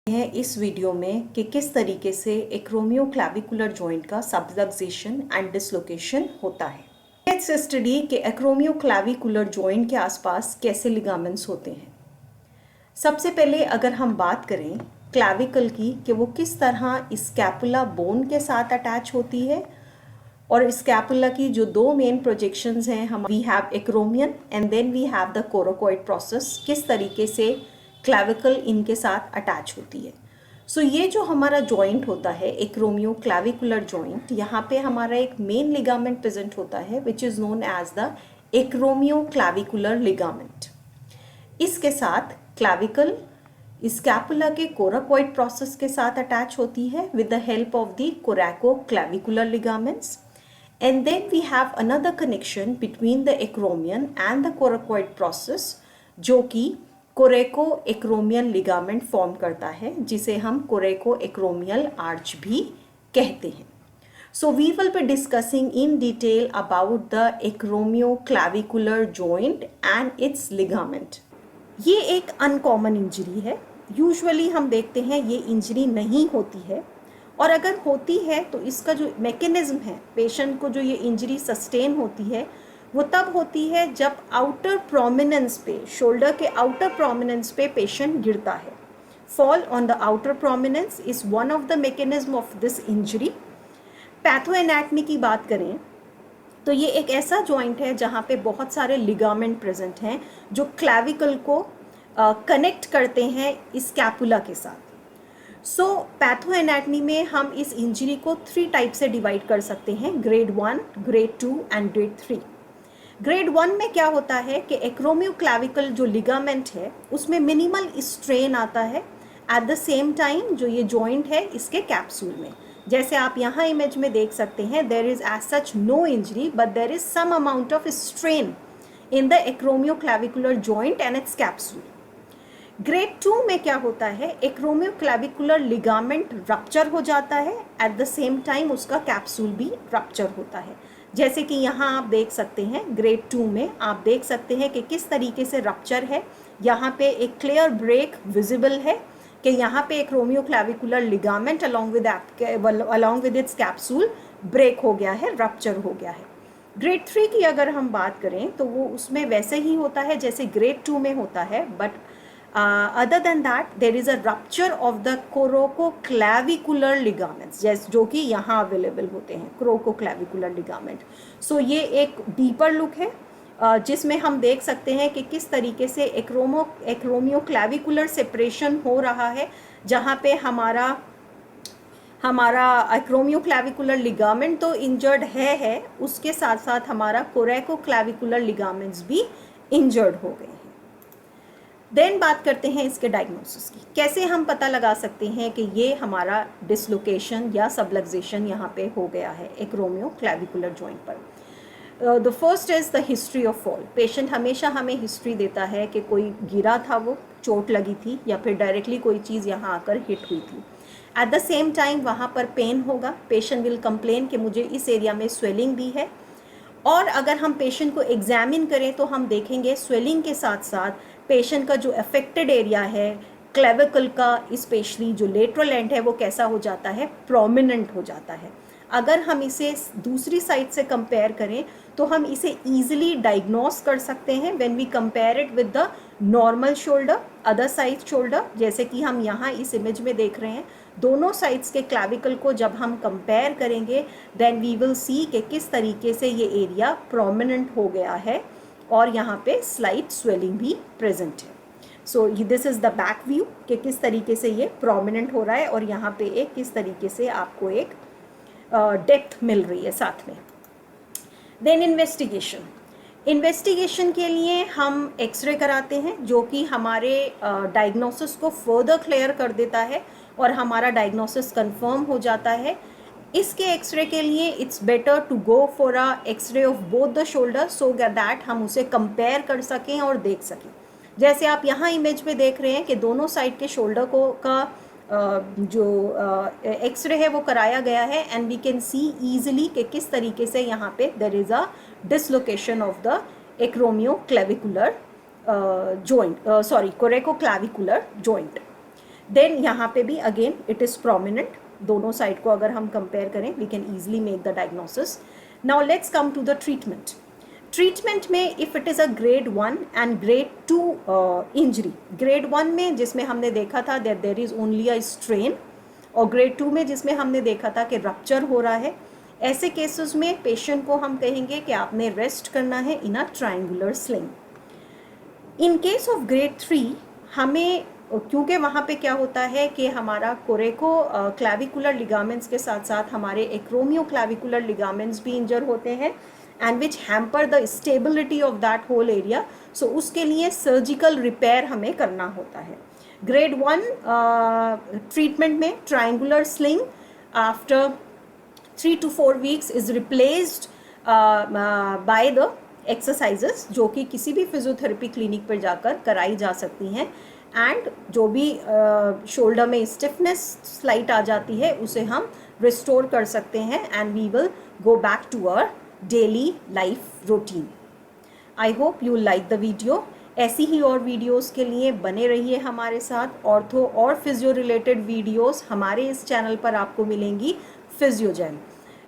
है इस वीडियो में कि किस तरीके से एक्रोमियोक्लेविकुलर जॉइंट का सबलक्सेशन एंड डिसलोकेशन होता है। लेट्स स्टडी कि एक्रोमियोक्लेविकुलर जॉइंट के आसपास कैसे लिगामेंट्स होते हैं। सबसे पहले अगर हम बात करें क्लैविकल की कि वो किस तरह स्कैपुला बोन के साथ अटैच होती है, और स्कैपुला की जो दो मेन प्रोजेक्शंस हैं, हम we have acromion and then we have the coracoid process, किस तरीके से क्लैविकल इनके साथ अटैच होती है। सो ये जो हमारा जॉइंट होता है एक्रोमियोक्लेविकुलर जॉइंट, यहाँ पे हमारा एक मेन लिगामेंट प्रेजेंट होता है which is known as the acromioclavicular ligament. इसके साथ क्लैविकल स्कैपुला के कोराकोइड प्रोसेस के साथ अटैच होती है with the help of the coracoclavicular ligaments, and then we have another connection between the acromion and the coracoid process जो कि कोरेको acromial ligament form करता है, जिसे हम कोरेको एक्रोमियल आर्च भी कहते हैं। So we will be discussing in detail about the acromioclavicular joint and its ligament. ये एक अनकॉमन इंजरी है। यूजुअली हम देखते हैं ये इंजरी नहीं होती है, और अगर होती है तो इसका जो मैकेनिज्म है, पेशेंट को जो ये इंजरी सस्टेन होती है वो तब होती है जब आउटर प्रोमिनेंस पे, शोल्डर के आउटर प्रोमिनेंस पे पेशेंट गिरता है। Fall on the outer prominence is one of the mechanism of this injury. Pathoanatomy की बात करें तो ये एक ऐसा जॉइंट है जहाँ पे बहुत सारे लिगामेंट प्रेजेंट हैं जो क्लैविकल को कनेक्ट करते हैं स्कैपुला के साथ। सो पैथोएनाटमी में हम इस इंजरी को 3 टाइप से डिवाइड कर सकते हैं, grade 1, grade 2 and grade 3। Grade 1 में क्या होता है कि एक्रोमियोक्लेविकल जो लिगामेंट है उसमें मिनिमल स्ट्रेन आता है एट द सेम टाइम जो ये जॉइंट है इसके कैप्सूल में। जैसे आप यहाँ इमेज में देख सकते हैं, there is as such no injury but there is some amount of strain in the acromioclavicular joint and its capsule. Grade 2 में क्या होता है, एक्रोमियोक्लेविकुलर लिगामेंट रप्चर हो जाता है, एट द सेम टाइम उसका कैप्सूल भी रप्चर होता है। जैसे कि यहाँ आप देख सकते हैं ग्रेड 2 में आप देख सकते हैं कि किस तरीके से रप्चर है। यहाँ पे एक क्लियर ब्रेक विजिबल है कि यहाँ पे acromioclavicular ligament along with its capsule break हो गया है, रप्चर हो गया है। ग्रेड 3 की अगर हम बात करें तो वो उसमें वैसे ही होता है जैसे ग्रेड 2 में होता है, but other than that there is a rupture of the coraco-clavicular ligaments, जैसे जो कि यहाँ अवेलेबल होते हैं coraco-clavicular ligament। सो ये एक डीपर लुक है जिसमें हम देख सकते हैं कि किस तरीके से एक्रोमियोक्लेविकुलर सेपरेशन हो रहा है, जहाँ पे हमारा एक्रोमियोक्लेविकुलर लिगामेंट तो इंजर्ड है, उसके साथ साथ हमारा कोरैकोक्लेविकुलर लिगामेंट्स भी इंजर्ड हो गए हैं। देन बात करते हैं इसके डायग्नोसिस की। कैसे हम पता लगा सकते हैं कि ये हमारा डिसलोकेशन या सबलक्सेशन यहाँ पे हो गया है एक्रोमियोक्लेविकुलर जॉइंट पर। The first is the history of fall. Patient हमेशा हमें हिस्ट्री देता है कि कोई गिरा था, वो चोट लगी थी, या फिर डायरेक्टली कोई चीज़ यहाँ आकर हिट हुई थी। एट द सेम टाइम वहाँ पर पेन होगा, पेशेंट विल कंप्लेन कि मुझे इस एरिया में स्वेलिंग भी है। और अगर हम पेशेंट को एग्जामिन करें तो हम देखेंगे स्वेलिंग के साथ साथ पेशेंट का जो अफेक्टेड एरिया है क्लेविकल का, स्पेशली जो लेटरल एंड है, वो कैसा हो जाता है, प्रोमिनेंट हो जाता है। अगर हम इसे दूसरी साइड से कंपेयर करें तो हम इसे ईजिली डायग्नोस कर सकते हैं when we compare it with the normal shoulder, other side shoulder. जैसे कि हम यहाँ इस इमेज में देख रहे हैं, दोनों साइड्स के क्लैविकल को जब हम कंपेयर करेंगे देन वी विल सी कि किस तरीके से ये एरिया प्रोमिनेंट हो गया है और यहाँ पे स्लाइट स्वेलिंग भी प्रेजेंट है। So this is the back view कि किस तरीके से ये प्रोमिनेंट हो रहा है, और यहाँ पे एक किस तरीके से आपको एक डेप्थ मिल रही है साथ में। देन इन्वेस्टिगेशन के लिए हम एक्सरे कराते हैं जो कि हमारे डायग्नोसिस को फर्दर क्लियर कर देता है और हमारा डायग्नोसिस कंफर्म हो जाता है। इसके एक्सरे के लिए it's better to go for a X ray of both the shoulder so that हम उसे कंपेयर कर सकें और देख सकें। जैसे आप यहाँ इमेज में देख रहे हैं कि दोनों साइड के शोल्डर को का जो एक्सरे है वो कराया गया है, and we can see easily कि किस तरीके से यहाँ पे there is a dislocation of the acromioclavicular joint, coracoclavicular joint. Then यहाँ पे भी अगेन इट इज़ प्रोमिनेंट, दोनों साइड को अगर हम कंपेयर करें we can easily make the diagnosis. Now let's come to the treatment. Treatment में if it is a grade 1 and grade 2 injury, grade 1 में जिसमें हमने देखा था that there is only a strain, और ग्रेड 2 में जिसमें हमने देखा था कि रप्चर हो रहा है, ऐसे केसेस में पेशेंट को हम कहेंगे कि आपने रेस्ट करना है in a triangular sling. In case of grade 3 हमें, क्योंकि वहाँ पे क्या होता है कि हमारा कोरेको क्लैविकुलर लिगामेंट्स के साथ साथ हमारे एक्रोमियो क्लैविकुलर लिगामेंट्स भी इंजर होते हैं and which hamper the stability of that whole area. So उसके लिए सर्जिकल रिपेयर हमें करना होता है. ग्रेड 1 ट्रीटमेंट में triangular sling after 3 to 4 weeks is replaced by the exercises, जो कि किसी भी फिजियोथेरेपी क्लिनिक पर जाकर कराई जा सकती हैं. एंड जो भी शोल्डर में स्टिफनेस स्लाइट आ जाती है उसे हम रिस्टोर कर सकते हैं and we will go back to our daily life routine. I hope you like the video. ऐसी ही और वीडियोस के लिए बने रहिए हमारे साथ. ऑर्थो और फिजियो रिलेटेड वीडियोस हमारे इस चैनल पर आपको मिलेंगी. फिजियोजेन.